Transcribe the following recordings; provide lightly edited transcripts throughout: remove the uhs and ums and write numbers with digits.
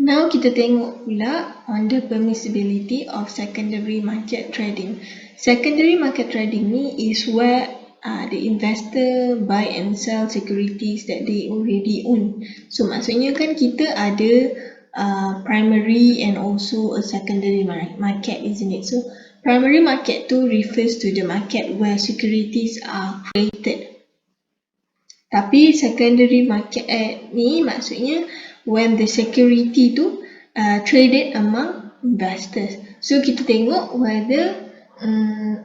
Now kita tengok pula on the permissibility of secondary market trading. Secondary market trading ni is where the investor buy and sell securities that they already own. So maksudnya kan kita ada primary and also a secondary market, isn't it? So primary market tu refers to the market where securities are created. Tapi secondary market ni maksudnya when the security tu traded among investors. So kita tengok whether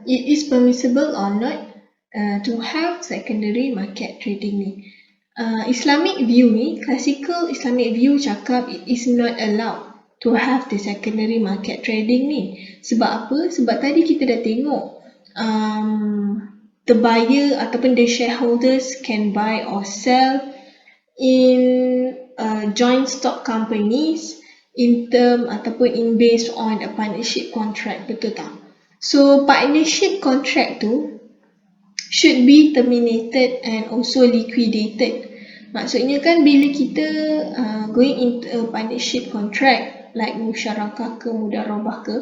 it is permissible or not to have secondary market trading ni. Islamic view ni, classical Islamic view cakap it is not allowed to have the secondary market trading ni. Sebab apa? Sebab tadi kita dah tengok the buyer ataupun the shareholders can buy or sell in joint stock companies in term ataupun in based on a partnership contract, betul tak? So partnership contract tu should be terminated and also liquidated. Maksudnya kan bila kita going into a partnership contract like musyarakah ke mudarabah ke,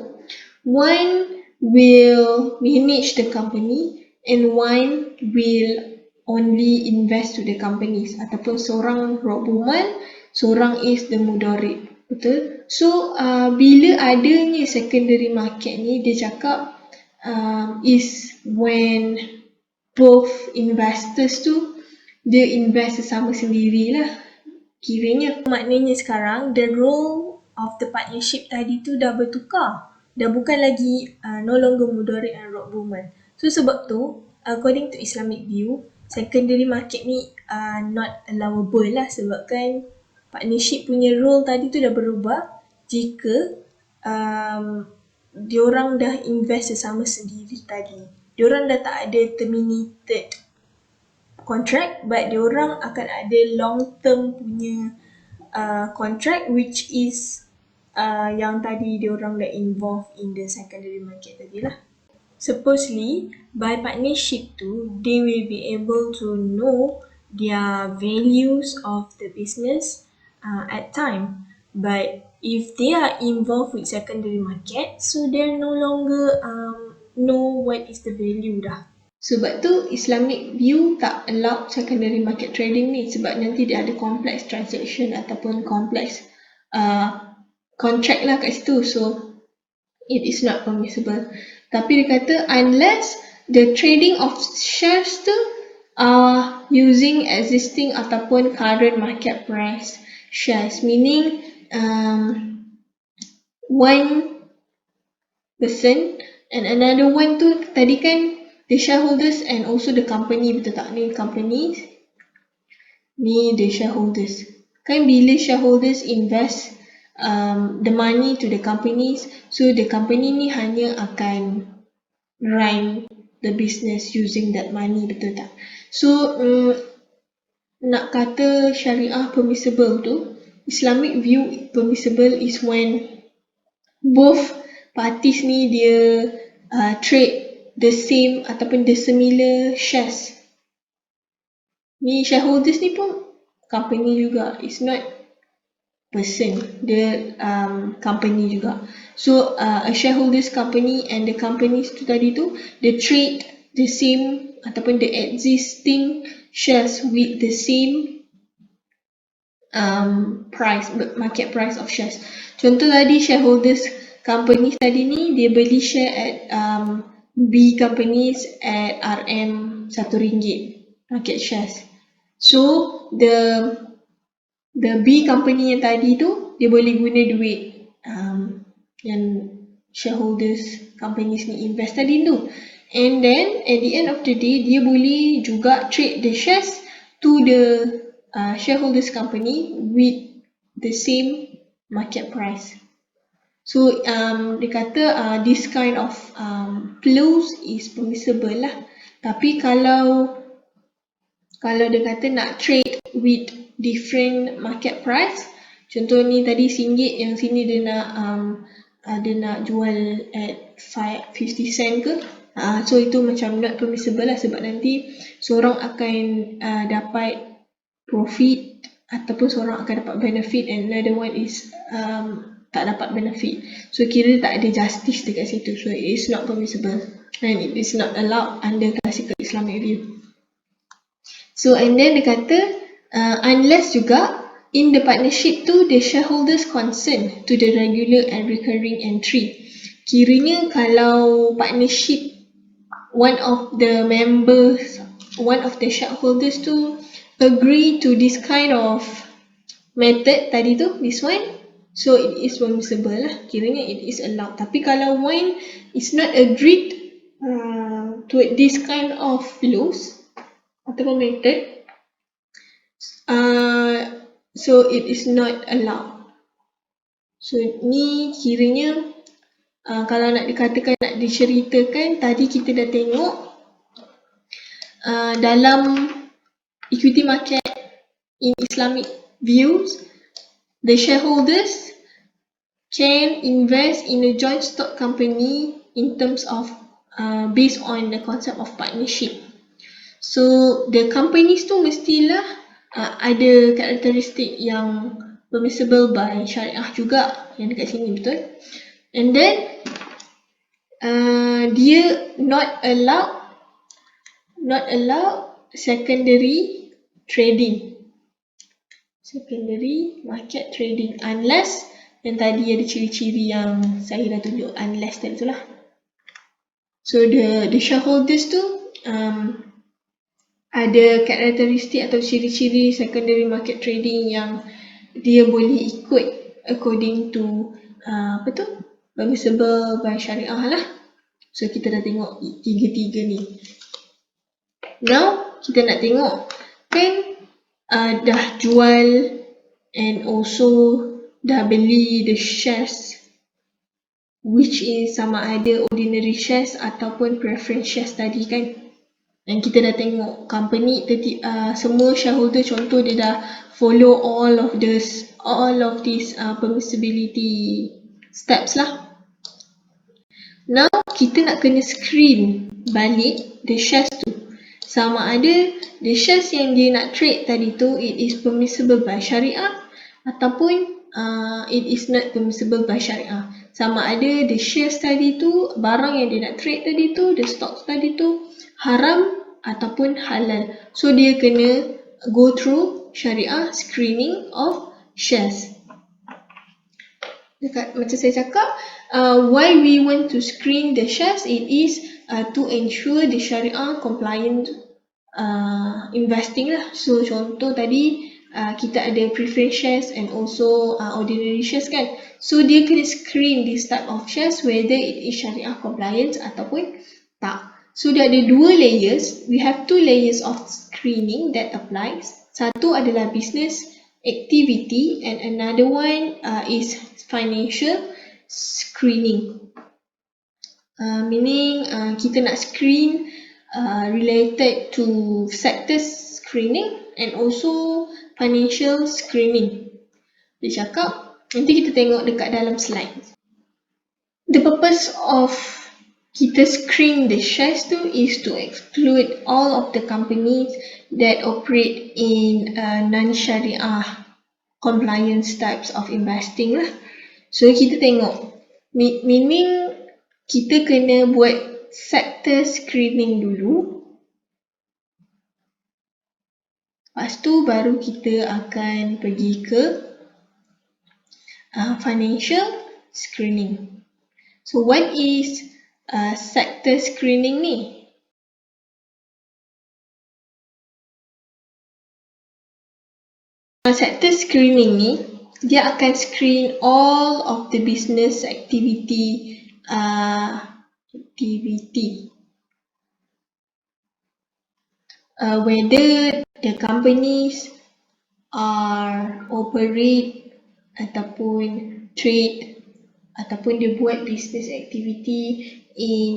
one will manage the company and one will only invest to the companies, ataupun seorang robuman, seorang is the mudarib. Betul? So bila adanya secondary market ni, dia cakap is when both investors tu dia invest sesama sendirilah kiranya. Maknanya sekarang the role of the partnership tadi tu dah bertukar. Dah bukan lagi no longer mudarib and robuman. So sebab tu according to Islamic view, secondary market ni not allowable lah, sebabkan partnership punya role tadi tu dah berubah jika diorang dah invest sesama sendiri tadi. Diorang dah tak ada terminated contract, but diorang akan ada long term punya contract which is yang tadi diorang dah involved in the secondary market tadi lah. Supposedly, by partnership tu, they will be able to know their values of the business at time. But if they are involved with secondary market, so they're no longer know what is the value dah. Sebab tu Islamic view tak allow secondary market trading ni, sebab nanti dia ada complex transaction ataupun complex contract lah kat situ. So it is not permissible. Tapi dia kata unless the trading of shares tu using existing ataupun current market price shares, meaning one person and another one tu tadi kan the shareholders and also the company, betul tak? Ni companies, ni the shareholders. Kan bila shareholders invest the money to the companies, so the company ni hanya akan run the business using that money, betul tak? So nak kata syariah permissible tu, Islamic view permissible is when both parties ni dia trade the same ataupun the similar shares. Ni shareholders ni pun company juga, it's not person, the company juga. So a shareholders company and the companies tu tadi tu, they trade the same ataupun the existing shares with the same price, market price of shares. Contoh tadi shareholders companies tadi ni, dia beli share at B companies at RM1 market shares. So the B company yang tadi tu, dia boleh guna duit yang shareholders companies ni invest tadi tu. And then at the end of the day, dia boleh juga trade the shares to the shareholders company with the same market price. So dia kata this kind of flows is permissible lah. Tapi kalau dia kata nak trade with different market price, contoh ni tadi RM1, yang sini dia nak jual at 50 cent ke, so itu macam not permissible lah, sebab nanti seorang akan dapat profit ataupun seorang akan dapat benefit and another one is tak dapat benefit. So kira tak ada justice dekat situ. So it is not permissible and it is not allowed under classical Islamic view. So and then dia kata unless juga in the partnership tu the shareholders consent to the regular and recurring entry. Kiranya kalau partnership one of the members, one of the shareholders tu agree to this kind of method tadi tu, this one, so it is permissible lah, kiranya it is allowed. Tapi kalau one is not agreed to this kind of laws ataupun method, so it is not allowed. So ni kiranya kalau nak dikatakan, nak diceritakan, tadi kita dah tengok dalam equity market in Islamic views, the shareholders can invest in a joint stock company in terms of based on the concept of partnership. So the companies tu mestilah ada karakteristik yang permissible by syariah juga, yang dekat sini betul. And then dia not allowed secondary market trading unless yang tadi ada ciri-ciri yang saya dah tunjuk, unless tadi tu lah. So the shareholders tu ada karakteristik atau ciri-ciri secondary market trading yang dia boleh ikut according to permissible by syariah lah. So kita dah tengok tiga-tiga ni. Now kita nak tengok kan dah jual and also dah beli the shares, which is sama ada ordinary shares ataupun preference shares tadi kan. Dan kita dah tengok company semua shareholder, contoh dia dah follow all of these permissibility steps lah. Now kita nak kena screen balik the shares tu, sama ada the shares yang dia nak trade tadi tu it is permissible by syariah ataupun it is not permissible by syariah. Sama ada the shares tadi tu, barang yang dia nak trade tadi tu, the stocks tadi tu haram ataupun halal. So dia kena go through syariah screening of shares. Macam saya cakap, why we want to screen the shares, it is to ensure the syariah compliant investing lah. So contoh tadi kita ada preference shares and also ordinary shares kan. So dia kena screen this type of shares whether it is syariah compliant ataupun tak. So dia ada dua layers. We have two layers of screening that applies. Satu adalah business activity and another one is financial screening. Meaning kita nak screen related to sector screening and also financial screening. Dia cakap, nanti kita tengok dekat dalam slide. The purpose of kita screen the shares tu is to exclude all of the companies that operate in non-syariah compliance types of investing lah. So kita tengok, meaning kita kena buat sector screening dulu. Lepas tu baru kita akan pergi ke financial screening. So what is sector screening ni? Sector screening ni dia akan screen all of the business activity whether the companies are operate ataupun trade ataupun dia buat business activity in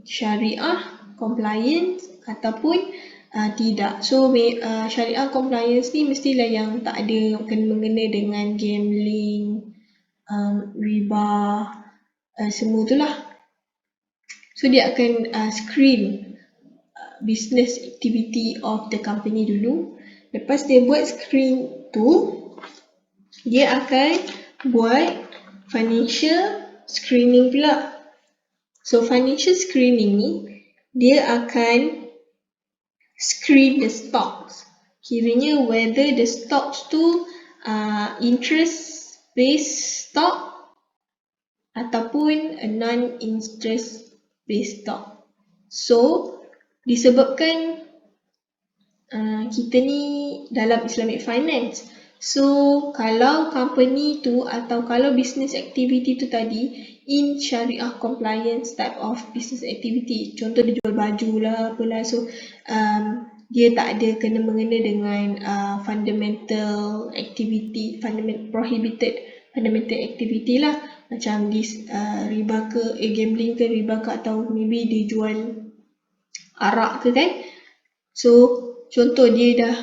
syariah compliance ataupun tidak. So syariah compliance ni mestilah yang tak ada mengena dengan gambling, riba, semua tu lah. So dia akan screen business activity of the company dulu. Lepas dia buat screen tu, dia akan buat financial screening pula. So financial screening ni, dia akan screen the stocks. Kiranya whether the stocks tu interest based stock ataupun a non-interest based stock. So disebabkan kita ni dalam Islamic finance, so kalau company tu atau kalau business activity tu tadi in syariah compliance type of business activity, contoh dia jual baju lah apalah, so dia tak ada kena mengena dengan fundamental activity, prohibited fundamental activity lah, macam riba ke, gambling ke, riba ke, atau maybe dia jual arak ke kan. So contoh dia dah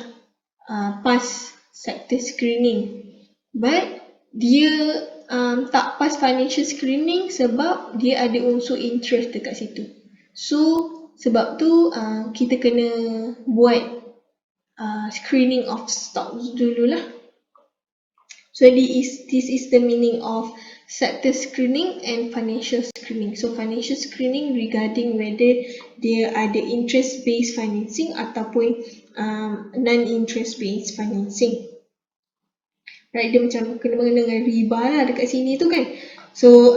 pass sector screening, but dia tak pass financial screening sebab dia ada unsur interest dekat situ. So sebab tu kita kena buat screening of stocks dululah. So this is the meaning of sector screening and financial screening. So financial screening regarding whether dia ada interest based financing ataupun non-interest based financing. Right, dia macam kena mengena dengan riba lah dekat sini tu kan. So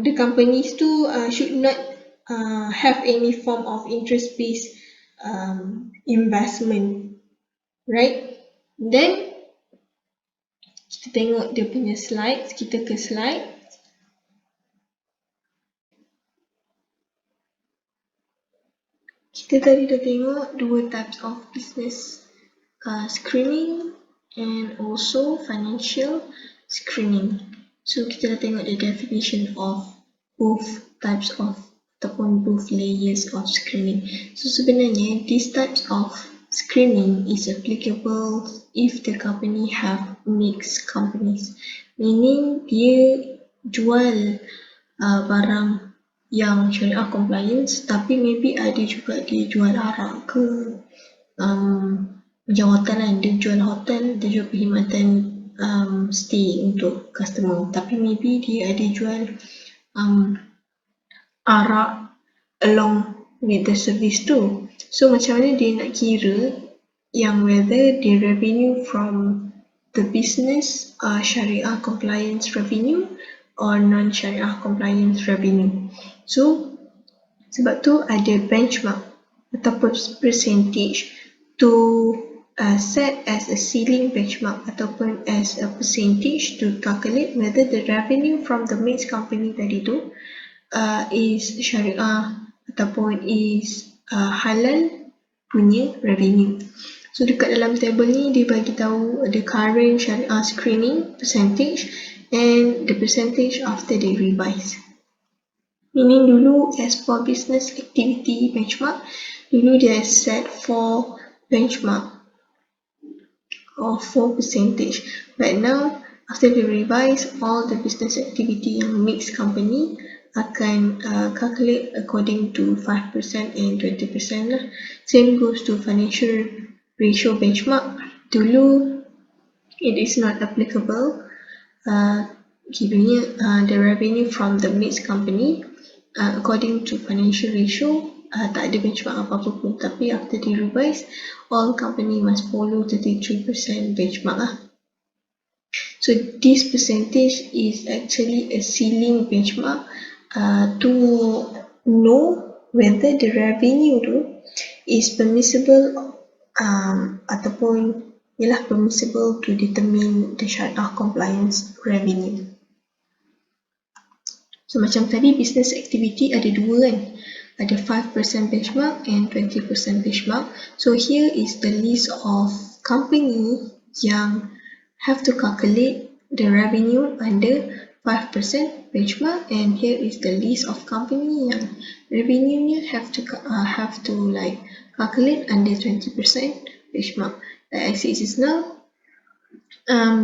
the companies tu should not have any form of interest based investment. Right? Then kita tengok dia punya slides, kita ke slide. Kita tadi dah tengok dua types of business screening and also financial screening. So kita dah tengok the definition of both types of ataupun both layers of screening. So sebenarnya these types of screening is applicable if the company have mixed companies, meaning dia jual barang yang syariah compliance tapi maybe ada juga dia jual arak ke, macam hotel kan, dia jual hotel, dia jual perkhidmatan stay untuk customer, tapi maybe dia ada jual arak along with the service tu. So macam mana dia nak kira yang whether the revenue from the business syariah compliance revenue or non-syariah compliance revenue. So sebab tu ada benchmark ataupun percentage to set as a ceiling benchmark ataupun as a percentage to calculate whether the revenue from the mixed company tadi tu is syariah ataupun is halal punya revenue. So dekat dalam table ni dia bagi tahu the current syariah screening percentage and the percentage after they revise. Meaning dulu as for business activity benchmark, dulu dia set 4 benchmark or 4 percentage, but now after they revise, all the business activity yang mixed company akan calculate according to 5% and 20% lah. Same goes to financial ratio benchmark. Dulu it is not applicable, kiranya the revenue from the mixed company according to financial ratio tak ada benchmark apa-apa pun, tapi after they revise, all company must follow 33% benchmark lah. So this percentage is actually a ceiling benchmark to know whether the revenue tu is permissible ataupun ialah permissible to determine the syariah compliance revenue. So macam tadi business activity ada dua kan, ada 5% benchmark and 20% benchmark. So here is the list of company yang have to calculate the revenue under 5% benchmark, and here is the list of company yang revenue-nya have to like calculate under 20% benchmark. Like I said just now,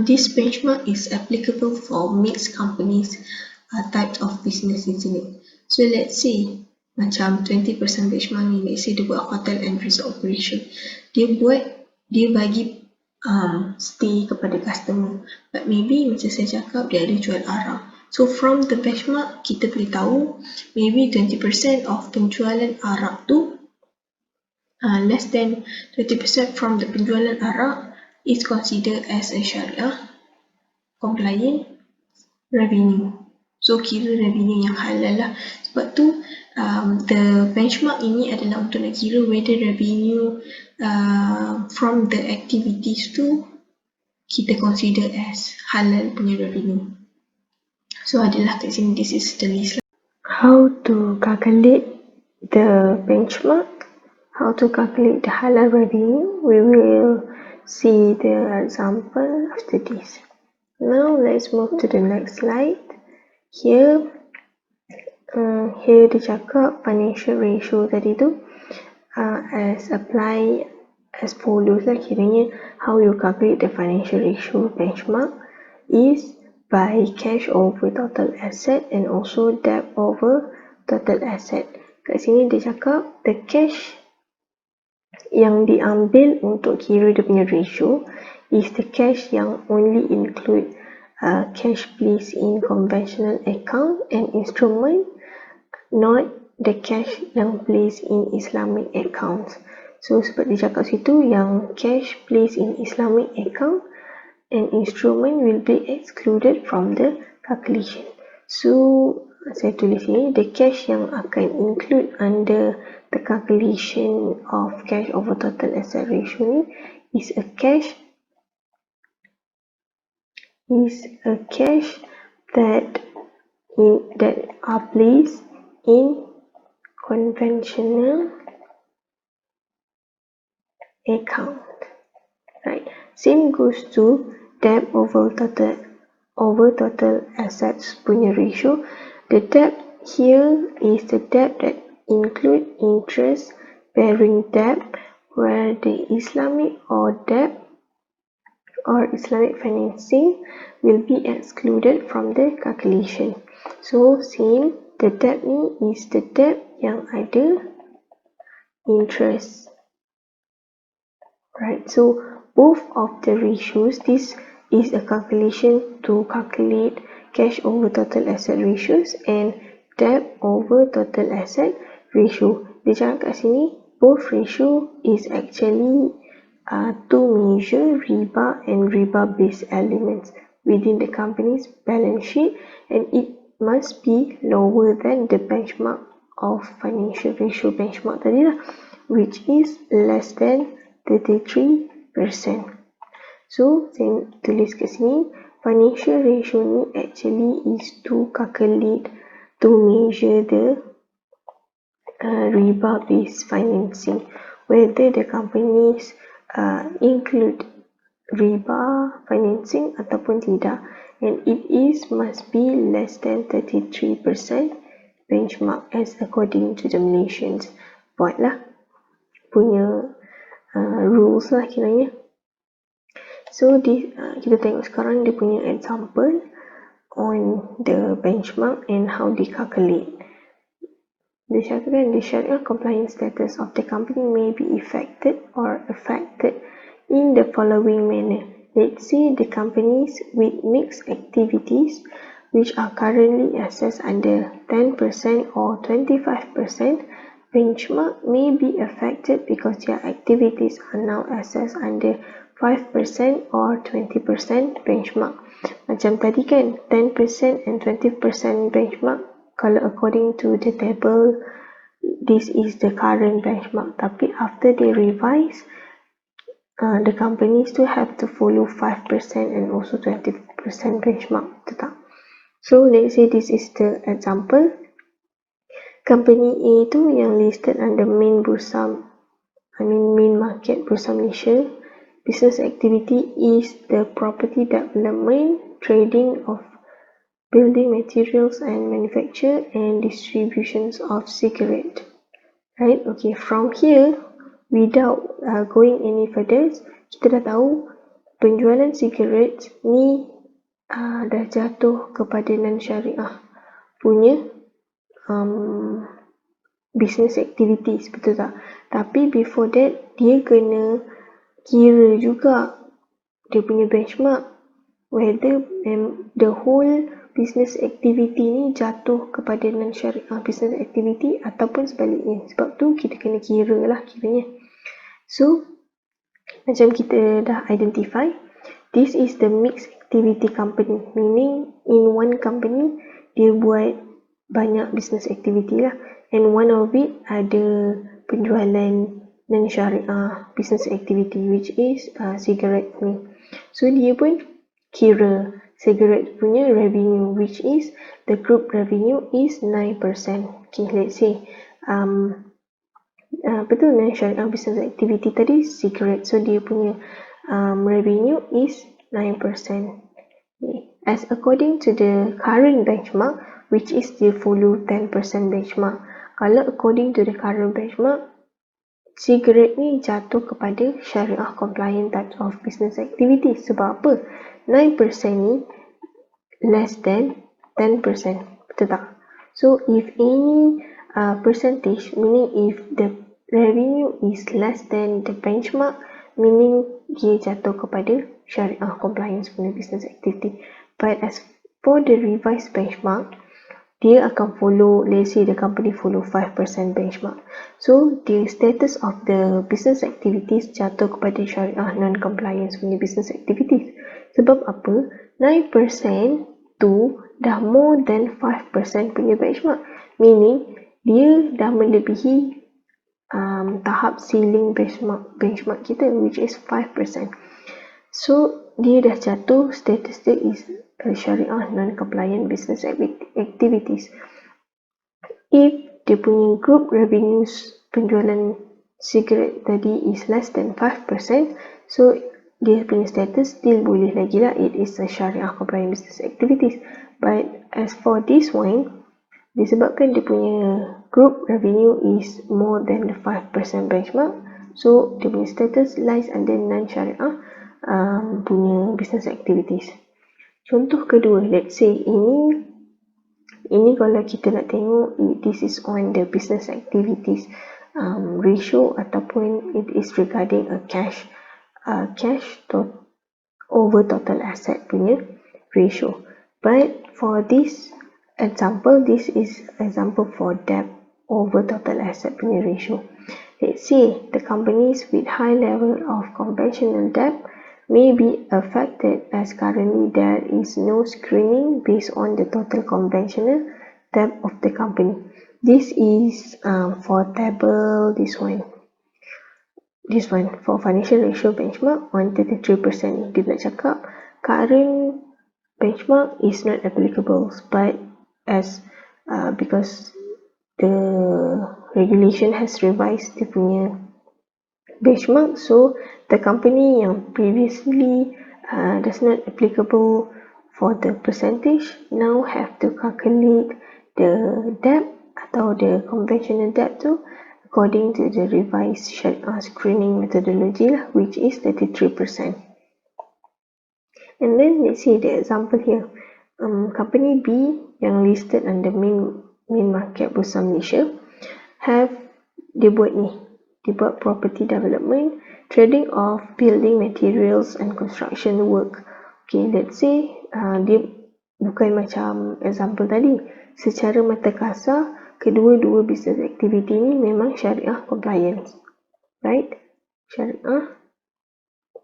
this benchmark is applicable for mixed companies types of business, isn't it? So let's say macam 20% benchmark ni, let's say dia buat hotel and resort operation, dia buat dia bagi stay kepada customer. But maybe macam saya cakap, dia ada jual arak. So from the benchmark, kita boleh tahu maybe 20% of penjualan arak tu, less than 20% from the penjualan arak is considered as a syariah compliant revenue. So kira revenue yang halal lah. Sebab tu the benchmark ini adalah untuk nak kira whether revenue from the activities tu kita consider as halal punya revenue. So adalah kat sini, this is the list lah. How to calculate the benchmark? How to calculate the halal revenue? We will see the example after this. Now let's move to the next slide. Here dia cakap financial ratio tadi tu as apply as follows lah. Kiranya how you calculate the financial ratio benchmark is by cash over total asset and also debt over total asset. Kat sini dia cakap the cash yang diambil untuk kira dia punya ratio is the cash yang only include cash placed in conventional account and instrument, not the cash yang placed in Islamic accounts. So sebab dia cakap situ yang cash placed in Islamic account and instrument will be excluded from the calculation. So saya tulis ni, the cash yang akan include under the calculation of cash over total asset ratio ni is a cash that are placed in conventional account. Right. Same goes to debt over total assets punya ratio. The debt here is the debt that include interest bearing debt, where the Islamic or debt or Islamic financing will be excluded from the calculation. So same, the debt ni is the debt yang ada interest. Right, so both of the ratios, this is a calculation to calculate cash over total asset ratios and debt over total asset ratio. Dia cakap kat sini, both ratio is actually to measure riba and riba-based elements within the company's balance sheet, and it must be lower than the benchmark of financial ratio benchmark tadi lah, which is less than 33%. So, saya tulis kat sini, financial ratio ni actually is to calculate, to measure the riba-based financing, whether the companies include riba financing ataupun tidak, and it must be less than 33% benchmark as according to the Malaysians board lah punya rules lah kiranya. So kita tengok sekarang dia punya example on the benchmark and how they calculate. Dia cakap the Sharia compliance status of the company may be affected in the following manner. Let's say the companies with mixed activities which are currently assessed under 10% or 25% benchmark may be affected because their activities are now assessed under 5% or 20% benchmark. Macam tadi kan, 10% and 20% benchmark, kalau according to the table, this is the current benchmark. Tapi after they revise, the companies still have to follow 5% and also 20% benchmark. Betul tak? So let's say this is the example. Company A tu yang listed under main market Bursa Malaysia. Business activity is the property development, trading of building materials and manufacture and distributions of cigarette. Right, okay, from here without going any further, kita dah tahu penjualan cigarette ni dah jatuh kepada non-syariah punya business activities, betul tak? Tapi before that dia kena kira juga dia punya benchmark whether the whole business activity ni jatuh kepada non-syariah business activity ataupun sebaliknya. Sebab tu kita kena kira lah kiranya. So, macam kita dah identify, this is the mixed activity company, meaning in one company dia buat banyak business activity lah, and one of it ada penjualan non-syariah business activity which is cigarette ni. So dia pun kira cigarette punya revenue which is the group revenue is 9%. Okay, let's say betul non-syariah business activity tadi cigarette, so dia punya revenue is 9%. As according to the current benchmark, which is dia follow 10% benchmark. Kalau according to the current benchmark, cigarette ni jatuh kepada syariah compliant type of business activity. Sebab apa? 9% ni less than 10%. Betul tak? So if any percentage, meaning if the revenue is less than the benchmark, meaning dia jatuh kepada syariah compliance punya business activity. But as for the revised benchmark, dia akan follow, let's say the company follow 5% benchmark. So the status of the business activities jatuh kepada syariah non-compliance punya business activities. Sebab apa? 9% tu dah more than 5% punya benchmark. Meaning dia dah melebihi tahap ceiling benchmark kita which is 5%. So dia dah jatuh, status dia is syariah non-compliant business activities. If dia punya group revenues penjualan cigarette tadi is less than 5%, so dia punya status still boleh lagi lah, it is a syariah compliant business activities. But as for this one, disebabkan dia punya group revenue is more than the 5% benchmark, so dia punya status lies under non-syariah punya business activities. Contoh kedua, let's say ini kalau kita nak tengok, this is on the business activities ratio ataupun it is regarding a cash over total asset punya ratio. But for this example, this is example for debt over total asset punya ratio. Let's say the companies with high level of conventional debt may be affected as currently there is no screening based on the total conventional debt of the company. This is for table this one for financial ratio benchmark 133%. Dia nak cakap current benchmark is not applicable, but as because the regulation has revised dia punya benchmark, so the company yang previously does not applicable for the percentage now have to calculate the debt atau the conventional debt tu according to the revised screening methodology lah, which is 33%. And then let's see the example here. Company B yang listed under main market Bursa Malaysia dia buat property development, trading of building materials and construction work. Okay, let's say dia bukan macam example tadi. Secara mata kasar, kedua-dua business activity ni memang syariah compliance, right? Syariah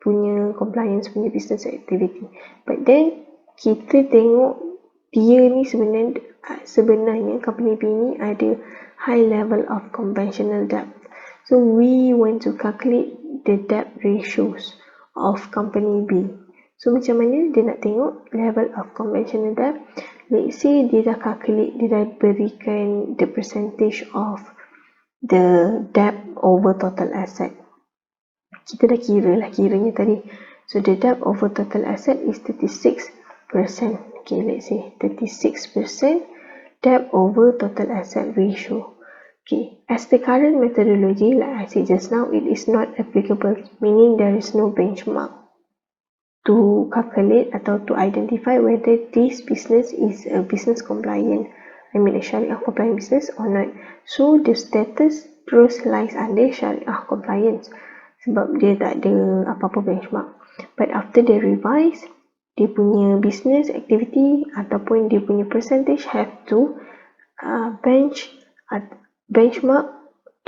punya compliance punya business activity. But then kita tengok dia ni sebenarnya company B ni ada high level of conventional debt. So we want to calculate the debt ratios of company B. So macam mana dia nak tengok level of conventional debt? Let's say dia dah calculate, dia dah berikan the percentage of the debt over total asset. Kita dah kiranya tadi. So the debt over total asset is 36%. Okay, let's say 36% debt over total asset ratio. Okay, as the current methodology, like I said just now, it is not applicable, meaning there is no benchmark to calculate atau to identify whether this business is a business compliant, a Sharia compliant business or not. So the status terus lies under Sharia compliance. sebab dia tak ada apa-apa benchmark. But after they revise, dia punya business activity ataupun dia punya percentage have to benchmark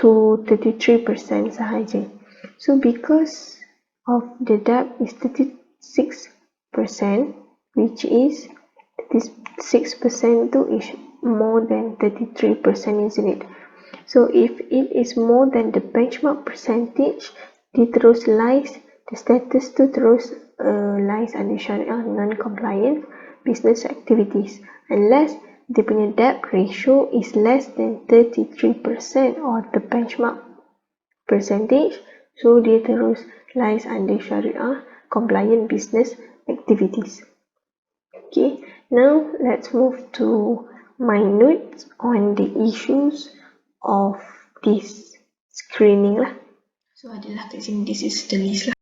to 33% sahaja. So because of the debt is 36%, which is 36% tu is more than 33%, isn't it? So if it is more than the benchmark percentage, dia terus lies, the status tu terus lies under Syariah non-compliant business activities, unless dia punya debt ratio is less than 33% of the benchmark percentage, so dia terus lies under Sharia compliant business activities. Okay, now let's move to my notes on the issues of this screening lah. So adalah kat sini, this is the list lah.